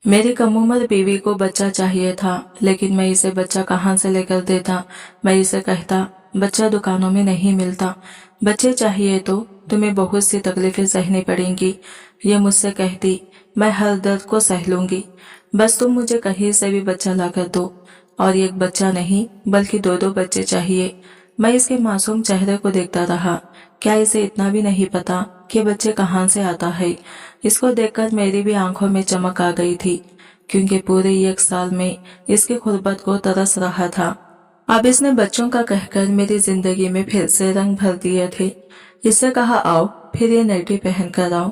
मेरी कम उम्र बीवी को बच्चा चाहिए था, लेकिन मैं इसे बच्चा कहाँ से लेकर देता। मैं इसे कहता बच्चा दुकानों में नहीं मिलता, बच्चे चाहिए तो तुम्हें बहुत सी तकलीफें सहनी पड़ेंगी। ये मुझसे कहती, मैं हर दर्द को सह लूंगी, बस तुम मुझे कहीं से भी बच्चा लाकर दो। और एक बच्चा नहीं बल्कि दो दो बच्चे चाहिए। मैं इसके मासूम चेहरे को देखता रहा। क्या इसे इतना भी नहीं पता कि बच्चे कहाँ से आता है। इसको देखकर मेरी भी आंखों में चमक आ गई थी, क्योंकि पूरे एक साल में इसकी गुर्बत को तरस रहा था। अब इसने बच्चों का कहकर मेरी जिंदगी में फिर से रंग भर दिए थे। इससे कहा, आओ फिर ये नाइटी पहन कर आओ,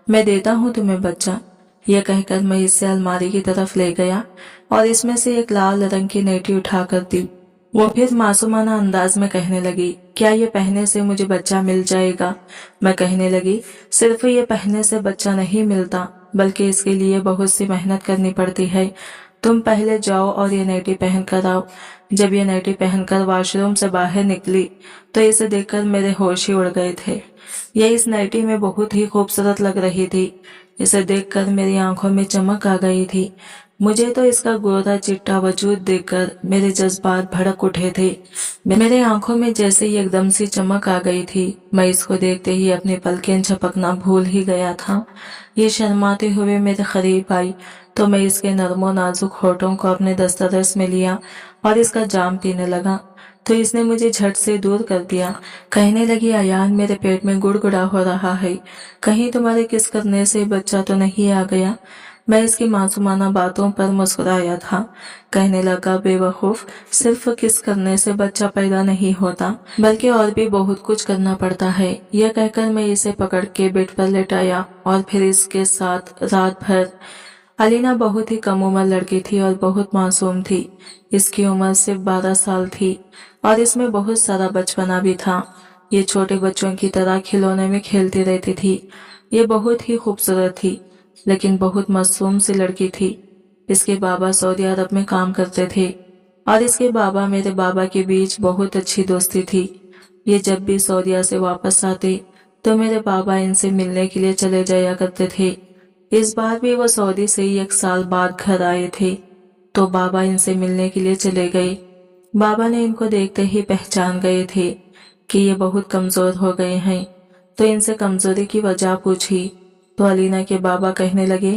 मैं देता हूँ तुम्हें बच्चा। यह कहकर मैं इससे अलमारी की तरफ ले गया और इसमें से एक लाल रंग की नाइटी उठा कर दी। वो फिर मासूमाना अंदाज में कहने लगी, क्या ये पहनने से मुझे बच्चा मिल जाएगा। मैं कहने लगी, सिर्फ ये पहनने से बच्चा नहीं मिलता, बल्कि इसके लिए बहुत सी मेहनत करनी पड़ती है। तुम पहले जाओ और ये नाइटी पहन कर आओ। जब ये नाइटी पहनकर वॉशरूम से बाहर निकली तो इसे देखकर मेरे होश ही उड़ गए थे। यह इस नाइटी में बहुत ही खूबसूरत लग रही थी। इसे देखकर मेरी आंखों में चमक आ गई थी। मुझे तो इसका गोरा चिट्टा वजूद देखकर मेरे जज्बात भड़क उठे थे। मेरे आंखों में जैसे ही एकदम सी चमक आ गई थी। मैं इसको देखते ही अपनी पलकें झपकना भूल ही गया था। ये शर्माते हुए मेरे करीब आई तो मैं इसके नरमो नाजुक होठों को अपने दस्तरस में लिया और इसका जाम पीने लगा तो इसने मुझे झट से दूर कर दिया। कहने लगी, अयान मेरे पेट में गुड़गुड़ा हो रहा है, कहीं तुम्हारे किस करने से बच्चा तो नहीं आ गया। मैं इसकी मासूमाना बातों पर मुस्कुराया था। कहने लगा, बेवकूफ, सिर्फ किस करने से बच्चा पैदा नहीं होता, बल्कि और भी बहुत कुछ करना पड़ता है। यह कहकर मैं इसे पकड़ के बेड पर लेटाया और फिर इसके साथ रात भर। अलीना बहुत ही कम उम्र लड़की थी और बहुत मासूम थी। इसकी उम्र सिर्फ 12 साल थी और इसमें बहुत सारा बचपना भी था। ये छोटे बच्चों की तरह खिलौने में खेलती रहती थी। ये बहुत ही खूबसूरत थी, लेकिन बहुत मासूम सी लड़की थी। इसके बाबा सऊदी अरब में काम करते थे और इसके बाबा मेरे बाबा के बीच बहुत अच्छी दोस्ती थी। ये जब भी सऊदीया से वापस आते तो मेरे बाबा इनसे मिलने के लिए चले जाया करते थे। इस बार भी वो सऊदी से ही 1 साल बाद घर आए थे तो बाबा इनसे मिलने के लिए चले गए। बाबा ने इनको देखते ही पहचान गए थे कि ये बहुत कमजोर हो गए हैं, तो इनसे कमजोरी की वजह पूछी तो अलीना के बाबा कहने लगे,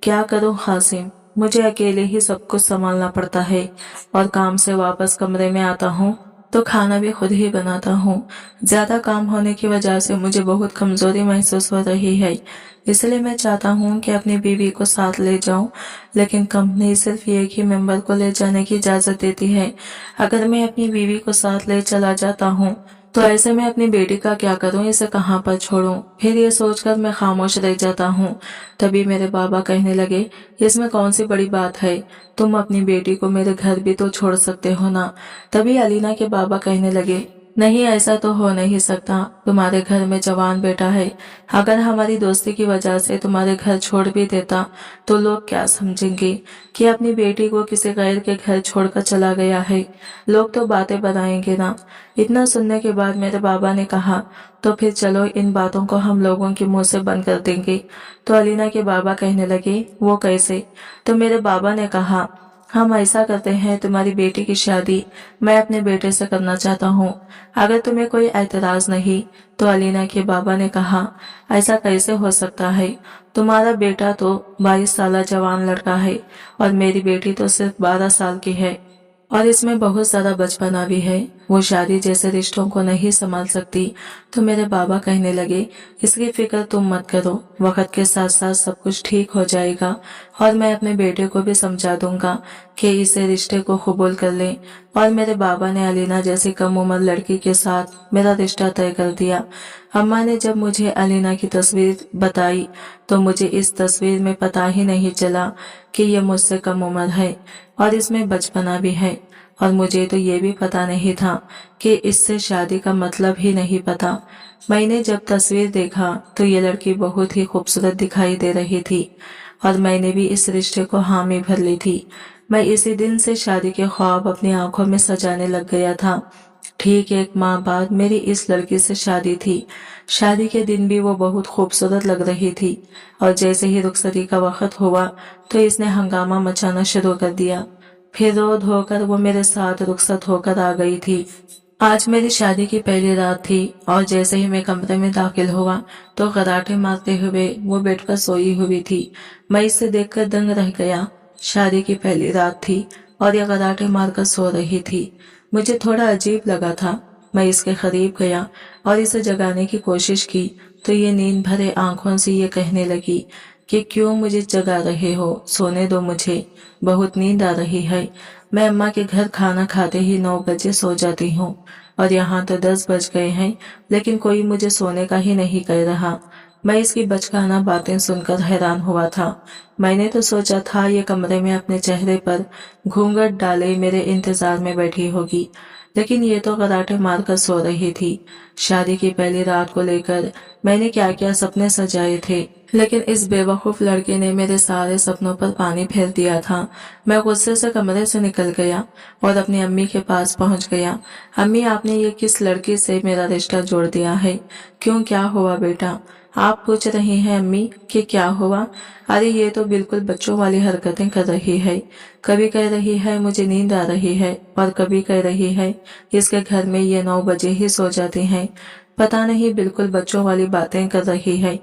क्या करूं हासिम, मुझे अकेले ही सब कुछ संभालना पड़ता है और काम से वापस कमरे में आता हूं तो खाना भी खुद ही बनाता हूँ। ज्यादा काम होने की वजह से मुझे बहुत कमजोरी महसूस हो रही है, इसलिए मैं चाहता हूँ कि अपनी बीवी को साथ ले जाऊं, लेकिन कंपनी सिर्फ एक ही मेंबर को ले जाने की इजाजत देती है। अगर मैं अपनी बीवी को साथ ले चला जाता हूँ तो ऐसे में अपनी बेटी का क्या करूं, इसे कहाँ पर छोड़ूं। फिर ये सोचकर मैं खामोश रह जाता हूँ। तभी मेरे बाबा कहने लगे, इसमें कौन सी बड़ी बात है, तुम अपनी बेटी को मेरे घर भी तो छोड़ सकते हो ना। तभी अलीना के बाबा कहने लगे, नहीं, ऐसा तो हो नहीं सकता, तुम्हारे घर में जवान बेटा है, अगर हमारी दोस्ती की वजह से तुम्हारे घर छोड़ भी देता तो लोग क्या समझेंगे कि अपनी बेटी को किसी गैर के घर छोड़कर चला गया है। लोग तो बातें बनाएंगे ना। इतना सुनने के बाद मेरे बाबा ने कहा, तो फिर चलो इन बातों को हम लोगों के मुंह से बंद कर देंगे। तो अलीना के बाबा कहने लगे, वो कैसे। तो मेरे बाबा ने कहा, हम ऐसा करते हैं, तुम्हारी बेटी की शादी मैं अपने बेटे से करना चाहता हूँ, अगर तुम्हें कोई ऐतराज नहीं। तो अलीना के बाबा ने कहा, ऐसा कैसे हो सकता है, तुम्हारा बेटा तो 22 साल जवान लड़का है और मेरी बेटी तो सिर्फ 12 साल की है और इसमें बहुत ज्यादा बचपना भी है, वो शादी जैसे रिश्तों को नहीं संभाल सकती। तो मेरे बाबा कहने लगे, इसकी फिक्र तुम मत करो, वक्त के साथ साथ सब कुछ ठीक हो जाएगा और मैं अपने बेटे को भी समझा दूंगा कि इसे रिश्ते को कबूल कर ले। और मेरे बाबा ने अलीना जैसी कम उम्र लड़की के साथ मेरा रिश्ता तय कर दिया। अम्मा ने जब मुझे अलीना की तस्वीर बताई तो मुझे इस तस्वीर में पता ही नहीं चला कि ये मुझसे कम उम्र है और इसमें बचपना भी है, और मुझे तो ये भी पता नहीं था कि इससे शादी का मतलब ही नहीं पता। मैंने जब तस्वीर देखा तो ये लड़की बहुत ही खूबसूरत दिखाई दे रही थी और मैंने भी इस रिश्ते को हामी भर ली थी। मैं इसी दिन से शादी के ख्वाब अपनी आंखों में सजाने लग गया था। ठीक 1 माह बाद मेरी इस लड़की से शादी थी। शादी के दिन भी वो बहुत खूबसूरत लग रही थी और जैसे ही रुखसती का वक्त हुआ तो इसने हंगामा मचाना शुरू कर दिया। फिर रो धोकर वो मेरे साथ रुखसत होकर आ गई थी। आज मेरी शादी की पहली रात थी और जैसे ही मैं कमरे में दाखिल हुआ तो खर्राटे मारते हुए वो बेड पर सोई हुई थी। मैं इसे देखकर दंग रह गया। शादी की पहली रात थी और ये खर्राटे मारकर सो रही थी। मुझे थोड़ा अजीब लगा था। मैं इसके करीब गया और इसे जगाने की कोशिश की तो ये नींद भरे आंखों से ये कहने लगी कि क्यों मुझे जगा रहे हो, सोने दो मुझे, बहुत नींद आ रही है। मैं अम्मा के घर खाना खाते ही 9 बजे सो जाती हूँ और यहाँ तो 10 बज गए हैं, लेकिन कोई मुझे सोने का ही नहीं कह रहा। मैं इसकी बचकाना बातें सुनकर हैरान हुआ था। मैंने तो सोचा था ये कमरे में अपने चेहरे पर घूंघट डाले मेरे इंतजार में बैठी होगी, लेकिन ये तो खर्राटे मारकर सो रही थी। शादी की पहली रात को लेकर मैंने क्या क्या सपने सजाए थे, लेकिन इस बेवकूफ लड़के ने मेरे सारे सपनों पर पानी फेर दिया था। मैं गुस्से से कमरे से निकल गया और अपनी अम्मी के पास पहुंच गया। अम्मी, आपने ये किस लड़की से मेरा रिश्ता जोड़ दिया है? क्यों, क्या हुआ बेटा? आप पूछ रही हैं अम्मी कि क्या हुआ? अरे ये तो बिल्कुल बच्चों वाली हरकतें कर रही है। कभी कह रही है मुझे नींद आ रही है और कभी कह रही है इसके घर में ये 9 बजे ही सो जाती हैं। पता नहीं, बिल्कुल बच्चों वाली बातें कर रही है।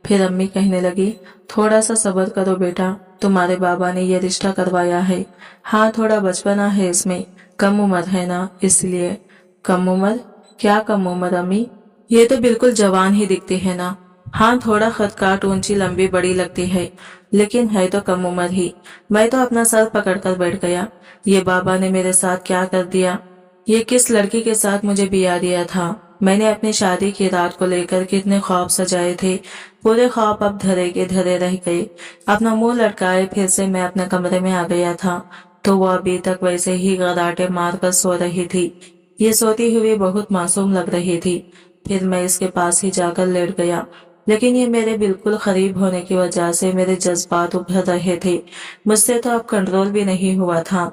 फिर अम्मी कहने लगी, थोड़ा सा सब्र करो बेटा, तुम्हारे बाबा ने ये रिश्ता करवाया है। हाँ, थोड़ा बचपना है इसमें, कम उम्र है ना, इसलिए। कम उम्र? क्या कम उम्र अम्मी? ये तो बिल्कुल जवान ही दिखती है ना। हाँ, थोड़ा खदकाट, ऊंची लंबी बड़ी लगती है, लेकिन है तो कम उम्र ही। मैं तो अपना सर पकड़कर बैठ गया। ये बाबा ने मेरे साथ क्या कर दिया? ये किस लड़की के साथ मुझे बिया दिया था? मैंने अपनी शादी की रात को लेकर कितने ख्वाब सजाए थे, पूरे ख्वाब अब धरे के धरे रह गए। अपना मुंह लटकाए फिर से मैं अपने कमरे में आ गया था तो वो अभी तक वैसे ही खर्राटे मारकर सो रही थी। ये सोती हुई बहुत मासूम लग रही थी। फिर मैं इसके पास ही जाकर लेट गया, लेकिन ये मेरे बिल्कुल करीब होने की वजह से मेरे जज्बात उभर रहे थे। मुझसे तो अब कंट्रोल भी नहीं हुआ था।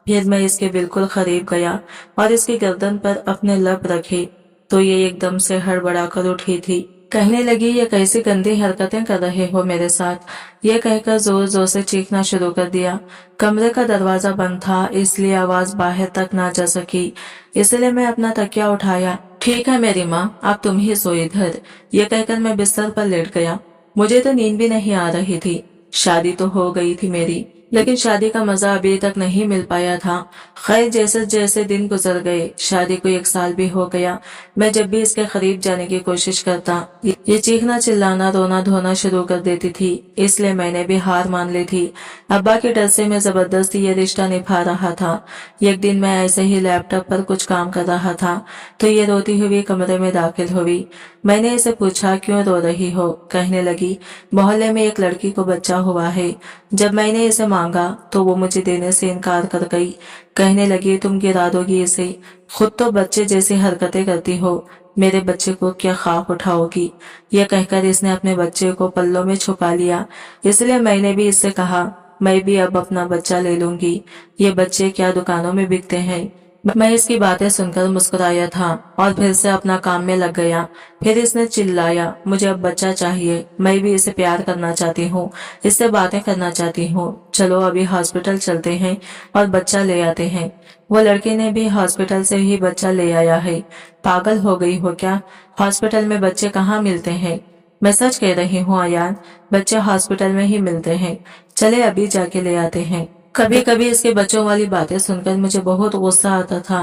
फिर मैं इसके बिल्कुल करीब गया और इसकी गर्दन पर अपने लब रखे तो ये एकदम से हड़बड़ा कर उठी थी। कहने लगी, ये कैसी गंदी हरकतें कर रहे हो मेरे साथ? ये कहकर जोर जोर से चीखना शुरू कर दिया। कमरे का दरवाजा बंद था, इसलिए आवाज बाहर तक ना जा सकी। इसलिए मैं अपना तकिया उठाया। ठीक है मेरी माँ, अब तुम ही सो इधर। ये कहकर मैं बिस्तर पर लेट गया। मुझे तो नींद भी नहीं आ रही थी। शादी तो हो गई थी मेरी, लेकिन शादी का मजा अभी तक नहीं मिल पाया था। खैर, जैसे जैसे दिन गुजर गए, शादी को 1 साल भी हो गया। मैं जब भी इसके करीब जाने की कोशिश करता, ये चीखना चिल्लाना रोना धोना शुरू कर देती थी। इसलिए मैंने भी हार मान ली थी। अब्बा के डर से मैं जबरदस्ती ये रिश्ता निभा रहा था। एक दिन मैं ऐसे ही लैपटॉप पर कुछ काम कर रहा था तो ये रोती हुई कमरे में दाखिल हुई। मैंने इसे पूछा, क्यों रो रही हो? कहने लगी, मोहल्ले में एक लड़की को बच्चा हुआ है। जब मैंने इसे मांगा तो वो मुझे देने से इनकार कर गई। कहने लगी, तुम गिरा दोगी इसे, खुद तो बच्चे जैसी हरकतें करती हो, मेरे बच्चे को क्या खौफ उठाओगी? यह कहकर इसने अपने बच्चे को पल्लों में छुपा लिया। इसलिए मैंने भी इससे कहा, मैं भी अब अपना बच्चा ले लूंगी। ये बच्चे क्या दुकानों में बिकते हैं? मैं इसकी बातें सुनकर मुस्कुराया था और फिर से अपना काम में लग गया। फिर इसने चिल्लाया, मुझे अब बच्चा चाहिए, मैं भी इसे प्यार करना चाहती हूँ, इससे बातें करना चाहती हूँ। चलो अभी हॉस्पिटल चलते हैं और बच्चा ले आते हैं। वो लड़की ने भी हॉस्पिटल से ही बच्चा ले आया है। पागल हो गई हो क्या? हॉस्पिटल में बच्चे कहाँ मिलते हैं? मैं सच कह रही हूँ अयान, बच्चे हॉस्पिटल में ही मिलते हैं। चले अभी जाके ले आते हैं। कभी कभी इसके बच्चों वाली बातें सुनकर मुझे बहुत गुस्सा आता था।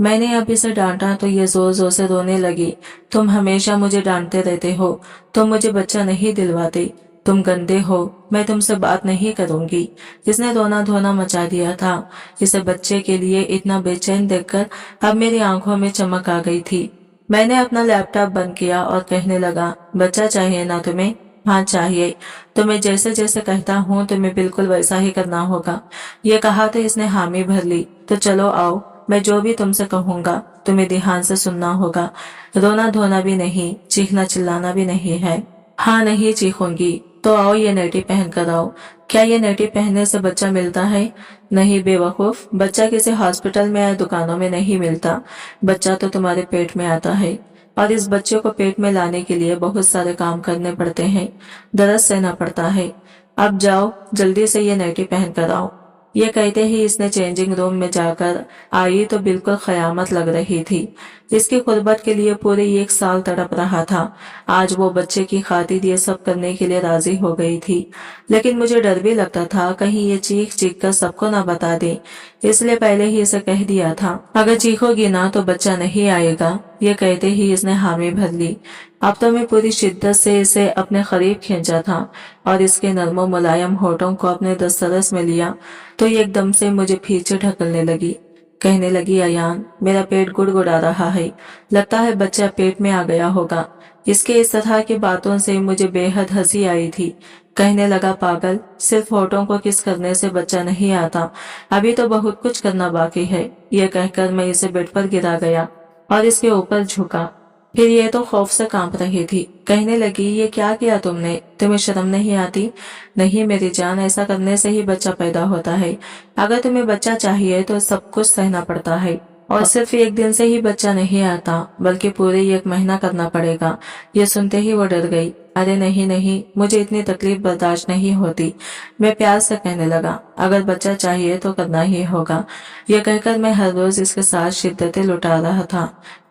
मैंने अब इसे डांटा तो ये जोर जोर से रोने लगी। तुम हमेशा मुझे डांटते रहते हो, तुम मुझे बच्चा नहीं दिलवाते, तुम गंदे हो, मैं तुमसे बात नहीं करूंगी। इसने रोना धोना मचा दिया था। इसे बच्चे के लिए इतना बेचैन देखकर अब मेरी आंखों में चमक आ गई थी। मैंने अपना लैपटॉप बंद किया और कहने लगा, बच्चा चाहिए ना तुम्हें? हाँ चाहिए। तुम्हें जैसे जैसे कहता हूँ तुम्हें बिल्कुल वैसा ही करना होगा। ये कहा तो इसने हामी भर ली। तो चलो आओ, मैं जो भी तुमसे कहूँगा तुम्हें ध्यान से सुनना होगा। रोना धोना भी नहीं, चीखना चिल्लाना भी नहीं है। हाँ, नहीं चीखूंगी, तो आओ ये नाइटी पहन कर आओ। क्या ये नाइटी पहनने से बच्चा मिलता है? नहीं बेवकूफ, बच्चा किसी हॉस्पिटल में या दुकानों में नहीं मिलता। बच्चा तो तुम्हारे पेट में आता है, और इस बच्चे को पेट में लाने के लिए बहुत सारे काम करने पड़ते हैं, दर्द सहना पड़ता है। अब जाओ जल्दी से ये नाइटी पहन कर आओ। ये कहते ही इसने चेंजिंग रूम में जाकर आई तो बिल्कुल कयामत लग रही थी। इसकी गुर्बत के लिए पूरे 1 साल तड़प रहा था। आज वो बच्चे की खातिर ये सब करने के लिए राजी हो गई थी, लेकिन मुझे डर भी लगता था कहीं ये चीख चीख कर सबको ना बता दे, इसलिए पहले ही इसे कह दिया था अगर चीखोगी ना तो बच्चा नहीं आएगा। ये कहते ही इसने हामी भर ली। अब तो मैं पूरी शिद्दत से इसे अपने करीब खींचा था और इसके नरमो मुलायम होठों को अपने दस्तरस में लिया तो ये एकदम से मुझे पीछे ढकलने लगी। कहने लगी, अयान मेरा पेट गुड़गुड़ा रहा है, लगता है बच्चा पेट में आ गया होगा। इसके इस तरह की बातों से मुझे बेहद हंसी आई थी। कहने लगा, पागल, सिर्फ होठों को किस करने से बच्चा नहीं आता, अभी तो बहुत कुछ करना बाकी है। यह कहकर मैं इसे बेड पर गिरा गया और इसके ऊपर झुका। फिर ये तो खौफ से कांप रही थी। कहने लगी, ये क्या किया तुमने? तुम्हें शर्म नहीं आती? नहीं मेरी जान, ऐसा करने से ही बच्चा पैदा होता है। अगर तुम्हें बच्चा चाहिए तो सब कुछ सहना पड़ता है, और सिर्फ 1 दिन से ही बच्चा नहीं आता बल्कि पूरे 1 महीना करना पड़ेगा। ये सुनते ही वो डर गई। अरे नहीं नहीं, मुझे इतनी तकलीफ बर्दाश्त नहीं होती। मैं प्यार से कहने लगा, अगर बच्चा चाहिए तो करना ही होगा। ये कहकर मैं हर रोज इसके साथ शिद्दतें लुटा रहा था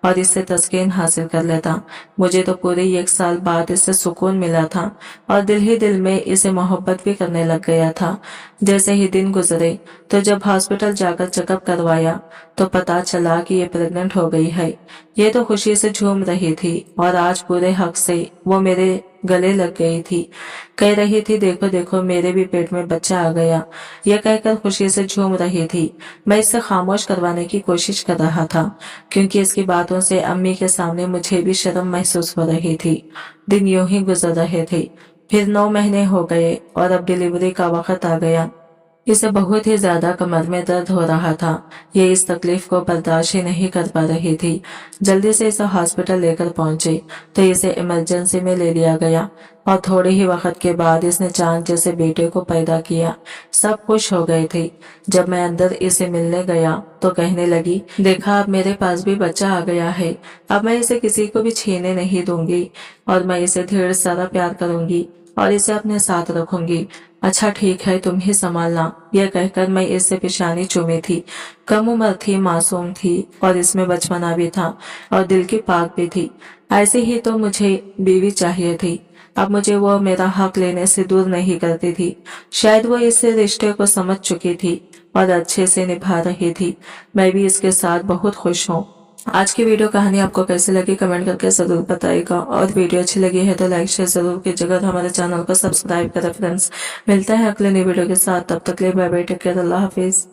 और इससे तस्कीन हासिल कर लेता। मुझे तो पूरे 1 साल बाद इससे सुकून मिला था और दिल ही दिल में इसे मोहब्बत भी करने लग गया था। जैसे ही दिन गुजरे तो जब हॉस्पिटल जाकर चेकअप करवाया तो पता चला कि ये प्रेग्नेंट हो गई है। ये तो खुशी से झूम रही थी और आज पूरे हक से वो मेरे गले लग गई थी। कह रही थी, देखो देखो मेरे भी पेट में बच्चा आ गया। यह कहकर खुशी से झूम रही थी। मैं इसे खामोश करवाने की कोशिश कर रहा था क्योंकि इसकी बातों से अम्मी के सामने मुझे भी शर्म महसूस हो रही थी। दिन यूं ही गुजर रहे थे। फिर 9 महीने हो गए और अब डिलीवरी का वक्त आ गया। इसे बहुत ही ज्यादा कमर में दर्द हो रहा था। ये इस तकलीफ को बर्दाश्त ही नहीं कर पा रही थी। जल्दी से इसे हॉस्पिटल लेकर पहुंचे तो इसे इमरजेंसी में ले लिया गया और थोड़े ही वक्त के बाद इसने चांद जैसे बेटे को पैदा किया। सब खुश हो गए थे। जब मैं अंदर इसे मिलने गया तो कहने लगी, देखा अब मेरे पास भी बच्चा आ गया है। अब मैं इसे किसी को भी छीने नहीं दूंगी और मैं इसे ढेर सारा प्यार करूंगी और इसे अपने साथ रखूंगी। अच्छा ठीक है, तुम ही संभालना। यह कहकर मैं इससे पेशानी चूमी थी। कम उम्र थी, मासूम थी और इसमें बचपना भी था और दिल की पाक भी थी। ऐसे ही तो मुझे बीवी चाहिए थी। अब मुझे वो मेरा हक लेने से दूर नहीं करती थी। शायद वो इस रिश्ते को समझ चुकी थी और अच्छे से निभा रही थी। मैं भी इसके साथ बहुत खुश हूँ। आज की वीडियो कहानी आपको कैसी लगी कमेंट करके जरूर बताइएगा, और वीडियो अच्छी लगी है तो लाइक शेयर जरूर कीजिएगा। हमारे चैनल को सब्सक्राइब करें फ्रेंड्स। मिलते हैं अगले नई वीडियो के साथ, तब तक के लिए बाय बाय, टेक केयर, अल्लाह हाफिज।